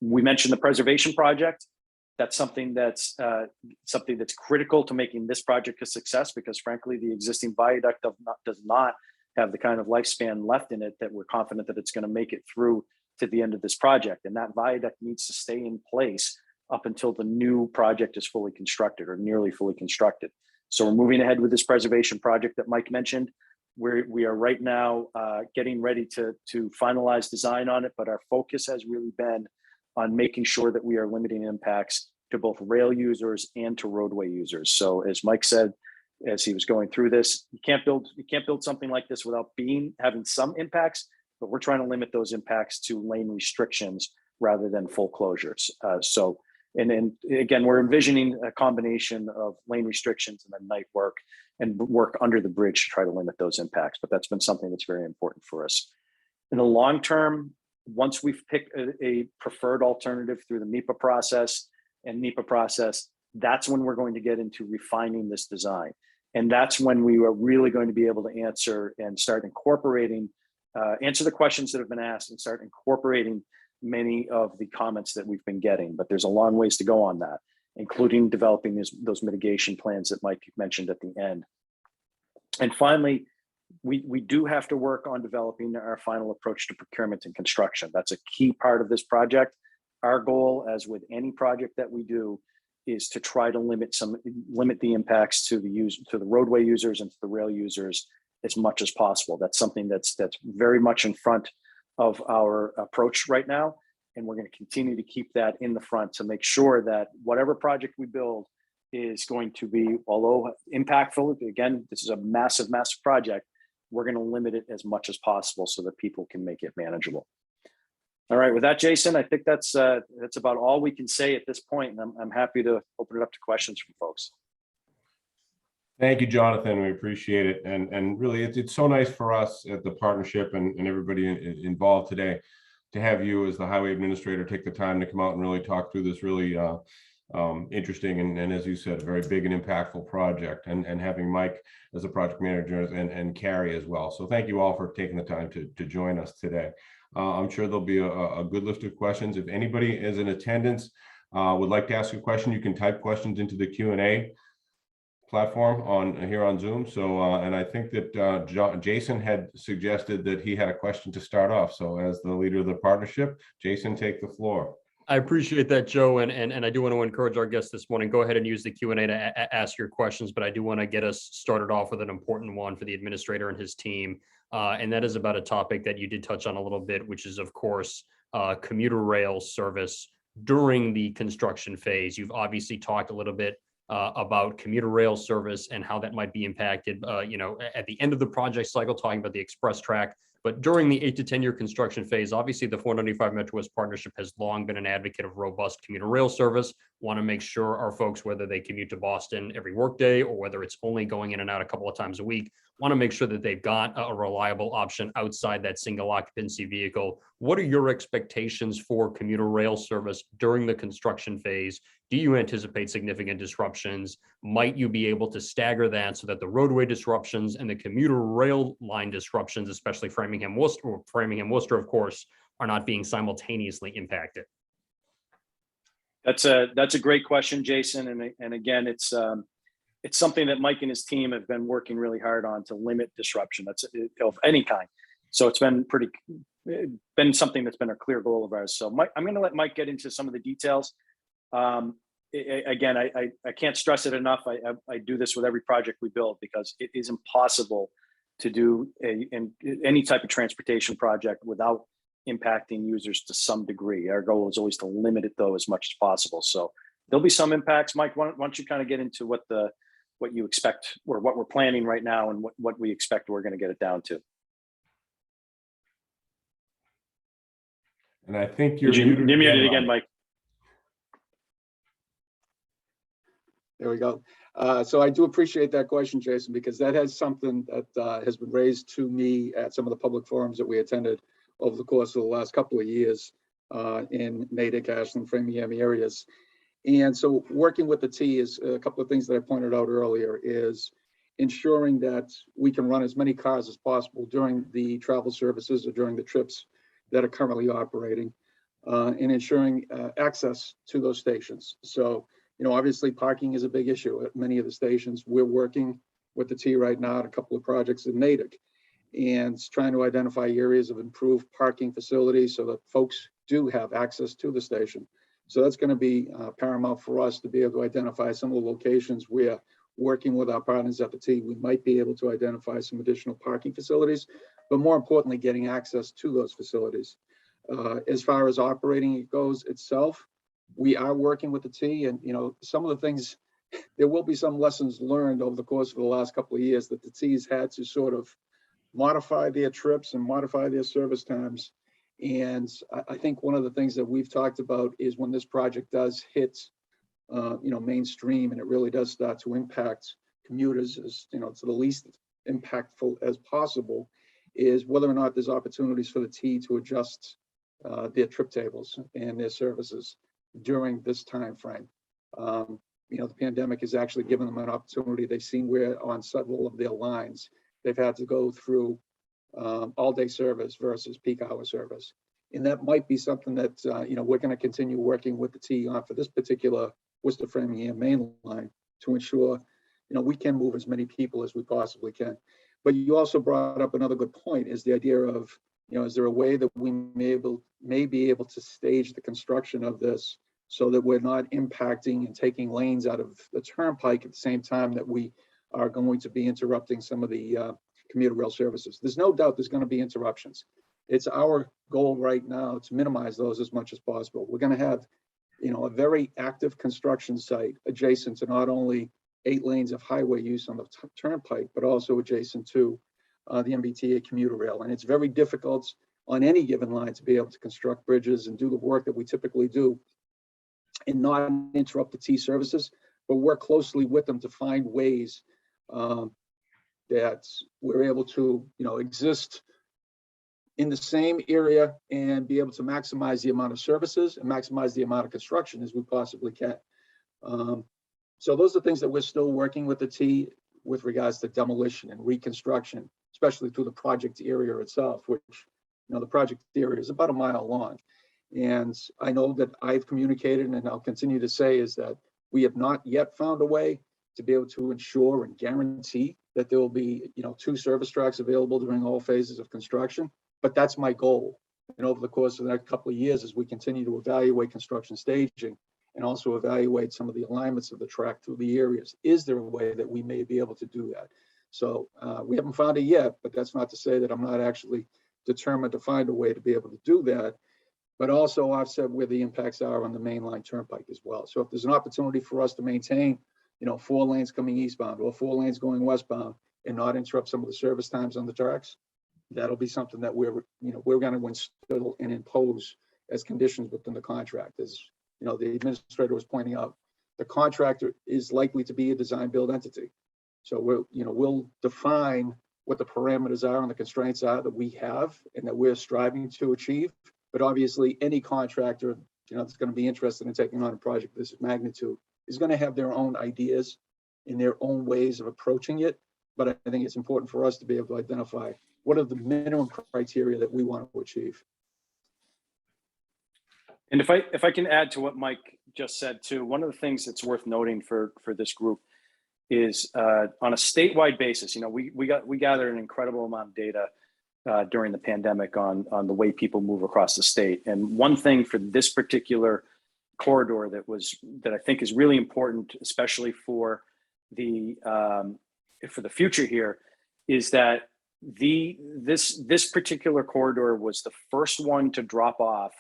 We mentioned the preservation project. That's something that's critical to making this project a success because frankly, the existing viaduct does not have the kind of lifespan left in it that we're confident that it's going to make it through to the end of this project. And that viaduct needs to stay in place up until the new project is fully constructed or nearly fully constructed. So we're moving ahead with this preservation project that Mike mentioned. We are right now getting ready to finalize design on it, but our focus has really been on making sure that we are limiting impacts to both rail users and to roadway users. So as Mike said, as he was going through this, you can't build something like this without having some impacts, but we're trying to limit those impacts to lane restrictions rather than full closures. And again, we're envisioning a combination of lane restrictions and then night work and work under the bridge to try to limit those impacts. But that's been something that's very important for us. In the long term, once we've picked a preferred alternative through the NEPA process, that's when we're going to get into refining this design. And that's when we are really going to be able to answer and start incorporating, answer the questions that have been asked and start incorporating many of the comments that we've been getting. But there's a long ways to go on that, including developing those mitigation plans that Mike mentioned at the end. And finally, we do have to work on developing our final approach to procurement and construction. That's a key part of this project. Our goal, as with any project that we do, is to try to limit the impacts to the roadway users and to the rail users as much as possible. That's something that's very much in front of our approach right now. And we're going to continue to keep that in the front to make sure that whatever project we build is going to be, although impactful, again, this is a massive, massive project, we're going to limit it as much as possible so that people can make it manageable. All right, with that, Jason, I think that's about all we can say at this point, and I'm happy to open it up to questions from folks. Thank you, Jonathan. We appreciate it, and really, it's so nice for us at the partnership and everybody involved today to have you as the highway administrator take the time to come out and really talk through this really interesting and as you said, a very big and impactful project, and having Mike as a project manager and Carrie as well. So thank you all for taking the time to join us today. I'm sure there'll be a good list of questions. If anybody is in attendance would like to ask a question, you can type questions into the Q&A platform here on Zoom. So, and I think that Jason had suggested that he had a question to start off. So as the leader of the partnership, Jason, take the floor. I appreciate that, Joe, and I do want to encourage our guests this morning. Go ahead and use the Q&A to ask your questions, but I do want to get us started off with an important one for the administrator and his team, and that is about a topic that you did touch on a little bit, which is, of course, commuter rail service during the construction phase. You've obviously talked a little bit about commuter rail service and how that might be impacted, at the end of the project cycle, talking about the express track. But during the 8 to 10 year construction phase, obviously the 495 MetroWest Partnership has long been an advocate of robust commuter rail service. Want to make sure our folks, whether they commute to Boston every workday or whether it's only going in and out a couple of times a week, want to make sure that they've got a reliable option outside that single occupancy vehicle. What are your expectations for commuter rail service during the construction phase? Do you anticipate significant disruptions? Might you be able to stagger that so that the roadway disruptions and the commuter rail line disruptions, especially Framingham, Worcester, of course, are not being simultaneously impacted? That's a great question, Jason. And again, it's something that Mike and his team have been working really hard on to limit disruption of any kind. So it's been something that's been a clear goal of ours. So Mike, I'm going to let Mike get into some of the details. Again, I can't stress it enough. I do this with every project we build because it is impossible to do any type of transportation project without impacting users to some degree. Our goal is always to limit it though as much as possible. So there'll be some impacts. Mike, why don't you kind of get into what you expect or what we're planning right now and what we expect we're going to get it down to. And I think you're muted again, Mike. There we go. So I do appreciate that question, Jason, because that has something that has been raised to me at some of the public forums that we attended over the course of the last couple of years in Natick, Ashland, Framingham areas. And so working with the T is a couple of things that I pointed out earlier is ensuring that we can run as many cars as possible during the travel services or during the trips that are currently operating and ensuring access to those stations. So, obviously parking is a big issue at many of the stations. We're working with the T right now at a couple of projects in Natick and trying to identify areas of improved parking facilities so that folks do have access to the station. So that's going to be paramount for us to be able to identify some of the locations where, working with our partners at the T, we might be able to identify some additional parking facilities, but more importantly, getting access to those facilities. As far as operating it goes itself, we are working with the T, and some of the things, there will be some lessons learned over the course of the last couple of years that the T's had to sort of modify their trips and modify their service times. And I think one of the things that we've talked about is when this project does hit, mainstream, and it really does start to impact commuters as, to the least impactful as possible, is whether or not there's opportunities for the T to adjust their trip tables and their services during this time frame. The pandemic has actually given them an opportunity. They've seen where on several of their lines, they've had to go through all-day service versus peak hour service. And that might be something that, we're going to continue working with the T on for this particular Worcester Framingham main line to ensure, we can move as many people as we possibly can. But you also brought up another good point, is the idea of, is there a way that we may be able to stage the construction of this so that we're not impacting and taking lanes out of the turnpike at the same time that we are going to be interrupting some of the commuter rail services. There's no doubt there's going to be interruptions. It's our goal right now to minimize those as much as possible. We're going to have, a very active construction site adjacent to not only 8 lanes of highway use on the turnpike, but also adjacent to the MBTA commuter rail. And it's very difficult on any given line to be able to construct bridges and do the work that we typically do and not interrupt the T services, but work closely with them to find ways that we're able to, exist in the same area and be able to maximize the amount of services and maximize the amount of construction as we possibly can. So those are things that we're still working with the T with regards to demolition and reconstruction, especially through the project area itself, which, the project area is about a mile long. And I know that I've communicated, and I'll continue to say, is that we have not yet found a way to be able to ensure and guarantee that there will be, 2 service tracks available during all phases of construction. But that's my goal. And over the course of the next couple of years, as we continue to evaluate construction staging and also evaluate some of the alignments of the track through the areas, is there a way that we may be able to do that? So we haven't found it yet, but that's not to say that I'm not actually determined to find a way to be able to do that. But also I've said where the impacts are on the mainline turnpike as well. So if there's an opportunity for us to maintain, 4 lanes coming eastbound or 4 lanes going westbound and not interrupt some of the service times on the tracks, that'll be something that we're going to instill and impose as conditions within the contract. As the administrator was pointing out, the contractor is likely to be a design build entity. So we'll define what the parameters are and the constraints are that we have and that we're striving to achieve. But obviously, any contractor, that's going to be interested in taking on a project of this magnitude is going to have their own ideas and their own ways of approaching it. But I think it's important for us to be able to identify what are the minimum criteria that we want to achieve. And if I can add to what Mike just said too, one of the things that's worth noting for this group is on a statewide basis, we gathered an incredible amount of data during the pandemic on the way people move across the state. And one thing for this particular corridor that I think is really important, especially for the future here, is that this particular corridor was the first one to drop off,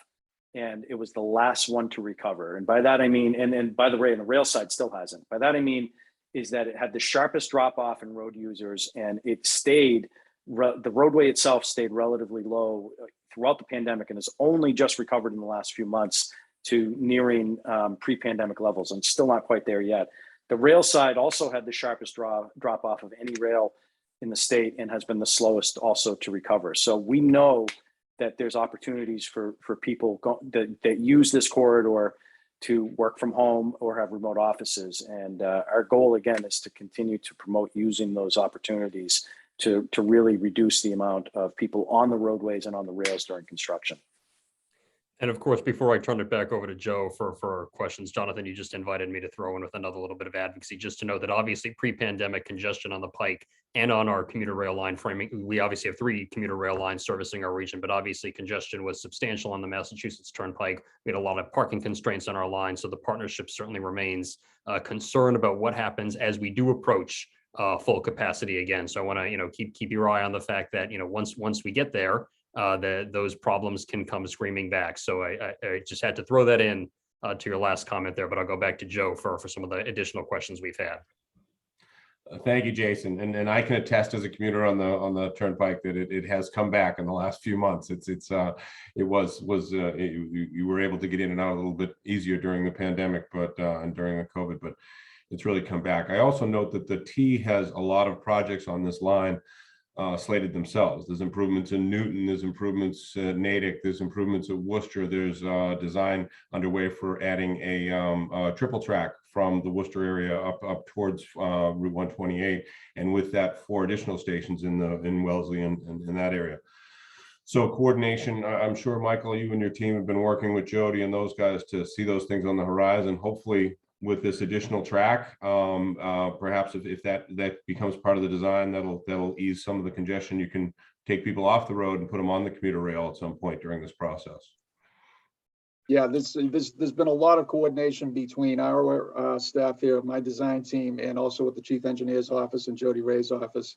and it was the last one to recover. And by that I mean, and by the way, on the rail side still hasn't. By that I mean is that it had the sharpest drop off in road users, and it stayed. The roadway itself stayed relatively low throughout the pandemic and has only just recovered in the last few months to nearing pre-pandemic levels, and still not quite there yet. The rail side also had the sharpest drop off of any rail in the state and has been the slowest also to recover. So we know that there's opportunities for people that use this corridor to work from home or have remote offices. And our goal, again, is to continue to promote using those opportunities to really reduce the amount of people on the roadways and on the rails during construction. And of course, before I turn it back over to Joe for questions, Jonathan, you just invited me to throw in with another little bit of advocacy, just to know that obviously pre-pandemic congestion on the Pike and on our commuter rail line framing, we obviously have 3 commuter rail lines servicing our region, but obviously congestion was substantial on the Massachusetts Turnpike. We had a lot of parking constraints on our line. So the partnership certainly remains concerned about what happens as we do approach full capacity again. So I want to, keep your eye on the fact that, once we get there, those problems can come screaming back. So I just had to throw that in to your last comment there, but I'll go back to Joe for some of the additional questions we've had. Thank you, Jason. And I can attest as a commuter on the Turnpike that it has come back in the last few months. You were able to get in and out a little bit easier during the pandemic, and during the COVID, but it's really come back. I also note that the T has a lot of projects on this line slated themselves. There's improvements in Newton, there's improvements at Natick, there's improvements at Worcester, there's design underway for adding a triple track from the Worcester area up towards Route 128, and with that 4 additional stations in Wellesley and in that area. So coordination, I'm sure, Michael, you and your team have been working with Jody and those guys to see those things on the horizon. Hopefully with this additional track, perhaps if that becomes part of the design, that'll ease some of the congestion. You can take people off the road and put them on the commuter rail at some point during this process. Yeah, there's been a lot of coordination between our staff here, my design team, and also with the Chief Engineer's office and Jody Ray's office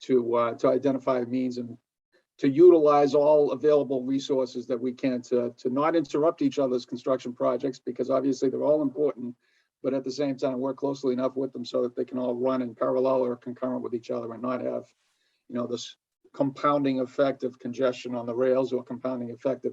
to identify means and to utilize all available resources that we can to not interrupt each other's construction projects, because obviously they're all important, but at the same time work closely enough with them so that they can all run in parallel or concurrent with each other and not have, this compounding effect of congestion on the rails or compounding effect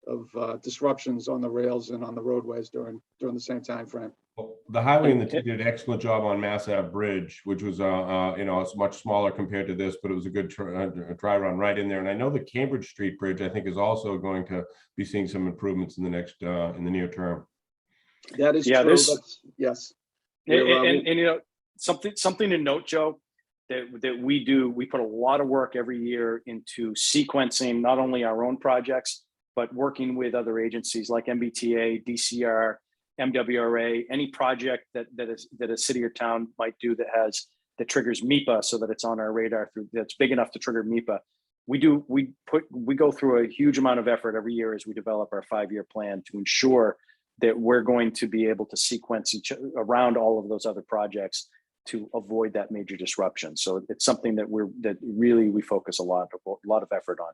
of disruptions on the rails and on the roadways during the same time frame. Well, the highway and the T did an excellent job on Mass Ave Bridge, which was it's much smaller compared to this, but it was a good dry run right in there. And I know the Cambridge Street Bridge, I think, is also going to be seeing some improvements in the near term. That is true. Yes. And something to note, Joe, that we do. We put a lot of work every year into sequencing not only our own projects, but working with other agencies like MBTA, DCR, MWRA, any project that a city or town might do that triggers MEPA, so that it's on our radar, that's big enough to trigger MEPA. We go through a huge amount of effort every year as we develop our 5-year plan to ensure that we're going to be able to sequence around all of those other projects to avoid that major disruption. So it's something that we focus a lot of effort on.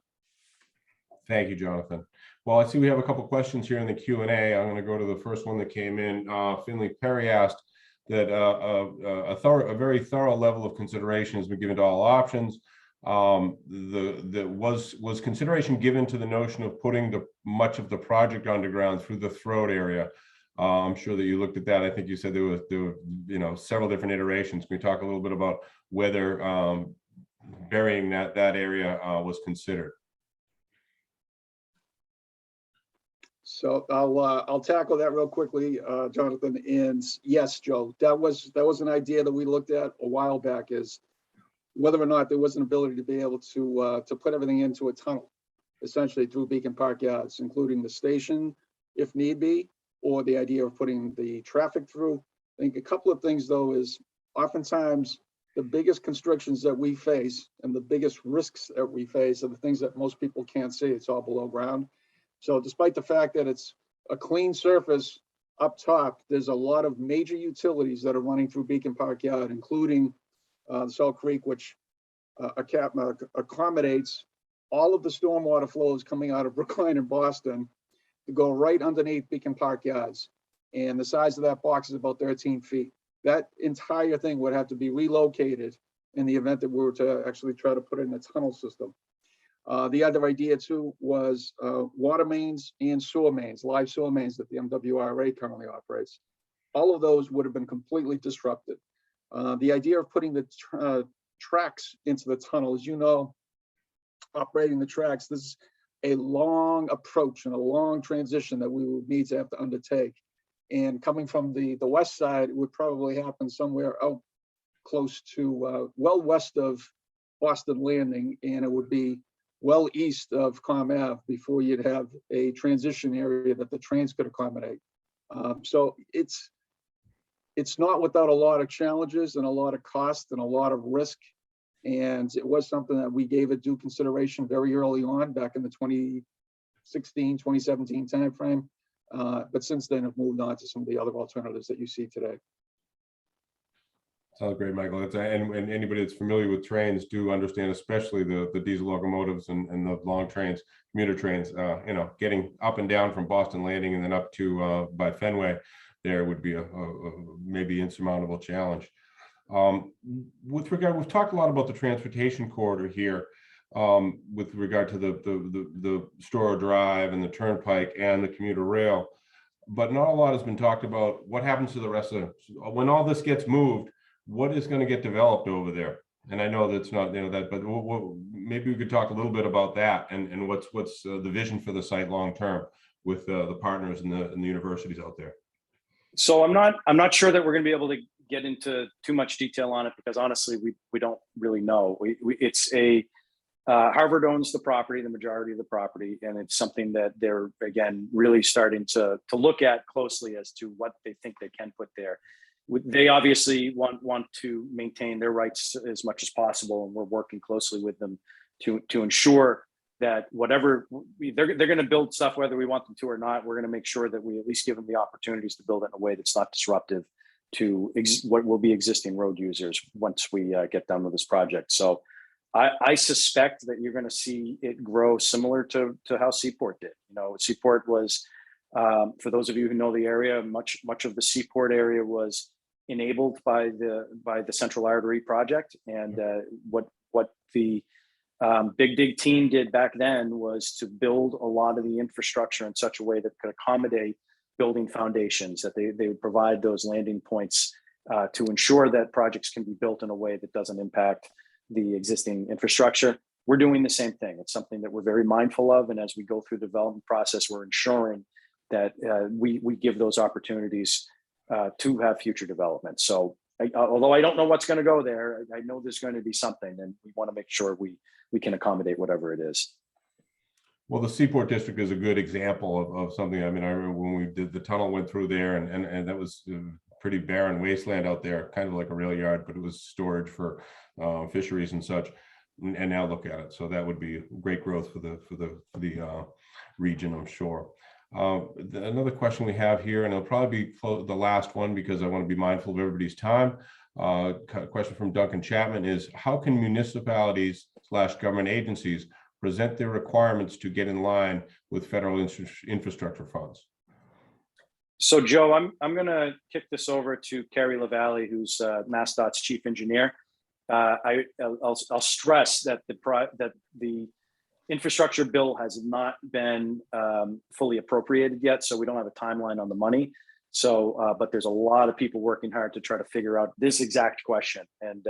Thank you, Jonathan. Well, I see we have a couple questions here in the Q&A. I'm going to go to the first one that came in. Finley Perry asked that a very thorough level of consideration has been given to all options. Was consideration given to the notion of putting much of the project underground through the Throat area? I'm sure that you looked at that. I think you said there were several different iterations. Can we talk a little bit about whether burying that area was considered? So I'll tackle that real quickly, Jonathan. And yes, Joe, that was an idea that we looked at a while back, is whether or not there was an ability to be able to put everything into a tunnel, essentially through Beacon Park Yards, including the station, if need be, or the idea of putting the traffic through. I think a couple of things, though, is oftentimes the biggest constrictions that we face and the biggest risks that we face are the things that most people can't see. It's all below ground. So despite the fact that it's a clean surface up top, there's a lot of major utilities that are running through Beacon Park Yard, including Salt Creek, which accommodates all of the stormwater flows coming out of Brookline and Boston to go right underneath Beacon Park Yards. And the size of that box is about 13 feet. That entire thing would have to be relocated in the event that we were to actually try to put in a tunnel system. The other idea too was water mains and sewer mains, live sewer mains that the MWRA currently operates. All of those would have been completely disrupted. The idea of putting the tracks into the tunnel, as you know, operating the tracks, this is a long approach and a long transition that we would need to have to undertake. And coming from the west side, it would probably happen somewhere out close to well west of Boston Landing, and it would be well east of Com Ave before you'd have a transition area that the trains could accommodate. So it's not without a lot of challenges and a lot of cost and a lot of risk. And it was something that we gave it due consideration very early on, back in the 2016, 2017 timeframe. But since then, have moved on to some of the other alternatives that you see today. Sounds great, Michael. And anybody that's familiar with trains do understand, especially the diesel locomotives and the long trains, commuter trains, getting up and down from Boston Landing and then up to by Fenway, there would be a maybe insurmountable challenge. With regard, we've talked a lot about the transportation corridor here with regard to the Storrow Drive and the Turnpike and the commuter rail, but not a lot has been talked about what happens to the rest of it. When all this gets moved, what is going to get developed over there? And I know that's not, that, but maybe we could talk a little bit about that and what's the vision for the site long term with the partners and the universities out there. So I'm not sure that we're going to be able to get into too much detail on it, because honestly, we don't really know. It's Harvard owns the property, the majority of the property, and it's something that they're, again, really starting to look at closely as to what they think they can put there. They obviously want to maintain their rights as much as possible, and we're working closely with them to ensure that whatever they're going to build stuff, whether we want them to or not, we're going to make sure that we at least give them the opportunities to build it in a way that's not disruptive to what will be existing road users once we get done with this project. So I suspect that you're going to see it grow similar to how Seaport did. Seaport was, for those of you who know the area, much of the Seaport area was enabled by the Central Artery project, and what the Big Dig team did back then was to build a lot of the infrastructure in such a way that could accommodate building foundations, that they would provide those landing points to ensure that projects can be built in a way that doesn't impact the existing infrastructure. We're doing the same thing. It's something that we're very mindful of, and as we go through the development process, we're ensuring that we give those opportunities to have future development. So although I don't know what's going to go there, I know there's going to be something, and we want to make sure we can accommodate whatever it is. Well, the Seaport District is a good example of something. I mean, I remember when we did the tunnel went through there, and that was pretty barren wasteland out there, kind of like a rail yard, but it was storage for fisheries and such. And now look at it. So that would be great growth for the region, I'm sure. Another question we have here, and it'll probably be the last one because I want to be mindful of everybody's time. Question from Duncan Chapman is, how can municipalities / government agencies present their requirements to get in line with federal infrastructure funds? So Joe, I'm going to kick this over to Carrie Lavallee, who's MassDOT's Chief Engineer. I'll stress that the infrastructure bill has not been fully appropriated yet, so we don't have a timeline on the money. So, but there's a lot of people working hard to try to figure out this exact question. And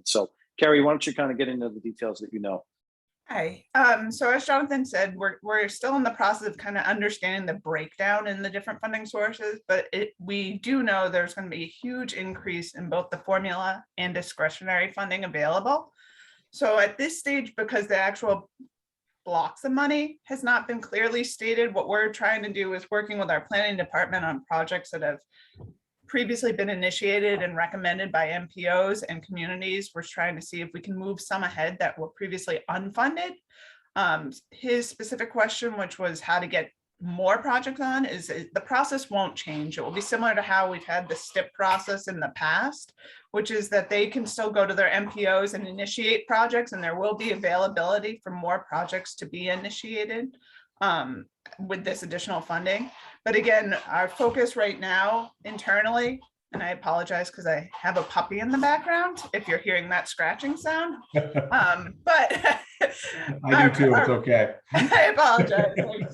so, Carrie, why don't you kind of get into the details that you know? Hi. So as Jonathan said, we're still in the process of kind of understanding the breakdown in the different funding sources, but we do know there's going to be a huge increase in both the formula and discretionary funding available. So at this stage, because the actual blocks of money has not been clearly stated, what we're trying to do is working with our planning department on projects that have previously been initiated and recommended by MPOs and communities. We're trying to see if we can move some ahead that were previously unfunded. His specific question, which was how to get more projects on, is the process won't change. It will be similar to how we've had the STIP process in the past, which is that they can still go to their MPOs and initiate projects, and there will be availability for more projects to be initiated with this additional funding. But again, our focus right now internally, and I apologize because I have a puppy in the background if you're hearing that scratching sound. But I do too, it's okay. I apologize. I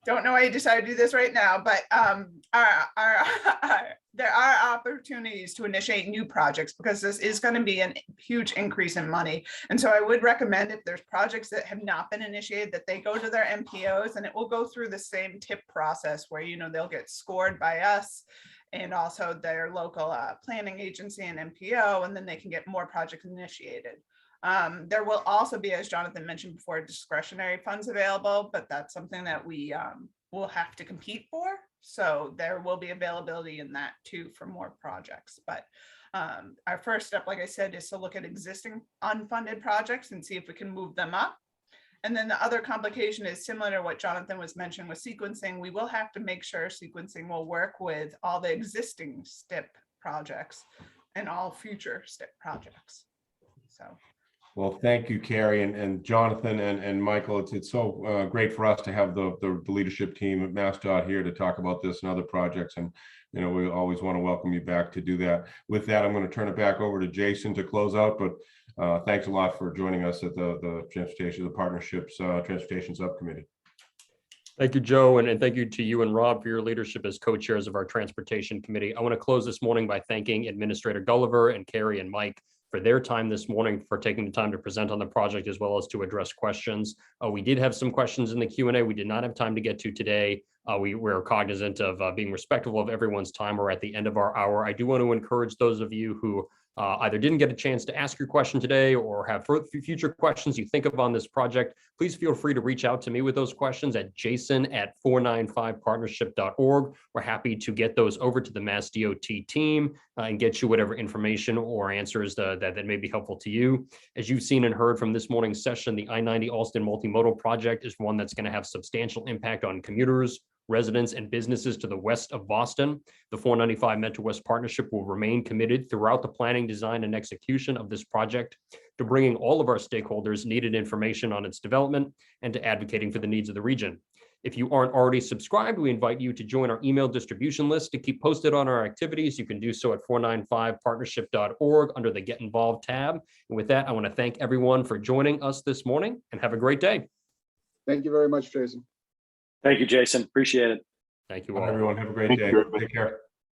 don't know why you decided to do this right now, but there are opportunities to initiate new projects because this is going to be a huge increase in money. And so I would recommend, if there's projects that have not been initiated, that they go to their MPOs, and it will go through the same TIP process where, you know, they'll get scored by us and also their local planning agency and MPO, and then they can get more projects initiated. There will also be, as Jonathan mentioned before, discretionary funds available, but that's something that we will have to compete for. So there will be availability in that too for more projects. But our first step, like I said, is to look at existing unfunded projects and see if we can move them up. And then the other complication is similar to what Jonathan was mentioning with sequencing. We will have to make sure sequencing will work with all the existing STIP projects and all future STIP projects. So. Well, thank you, Carrie and Jonathan and Michael. It's so great for us to have the leadership team at MassDOT here to talk about this and other projects. And, you know, we always want to welcome you back to do that. With that, I'm going to turn it back over to Jason to close out. But thanks a lot for joining us at the Partnerships Transportation Subcommittee. Thank you, Joe, and thank you to you and Rob for your leadership as co-chairs of our Transportation Committee. I want to close this morning by thanking Administrator Gulliver and Carrie and Mike for their time this morning, for taking the time to present on the project as well as to address questions. We did have some questions in the Q&A we did not have time to get to today. We're cognizant of being respectful of everyone's time. We're at the end of our hour. I do want to encourage those of you who either didn't get a chance to ask your question today or have future questions you think of on this project, please feel free to reach out to me with those questions at jason@495partnership.org. We're happy to get those over to the MassDOT team and get you whatever information or answers that may be helpful to you. As you've seen and heard from this morning's session, the I-90 Allston Multimodal Project is one that's going to have substantial impact on commuters, residents, and businesses to the west of Boston. The 495 MetroWest Partnership will remain committed throughout the planning, design, and execution of this project to bringing all of our stakeholders needed information on its development and to advocating for the needs of the region. If you aren't already subscribed, we invite you to join our email distribution list to keep posted on our activities. You can do so at 495partnership.org under the Get Involved tab. And with that, I want to thank everyone for joining us this morning and have a great day. Thank you very much, Jason. Thank you, Jason. Appreciate it. Thank you all. Everyone, have a great Thank day. you, everybody. Take care.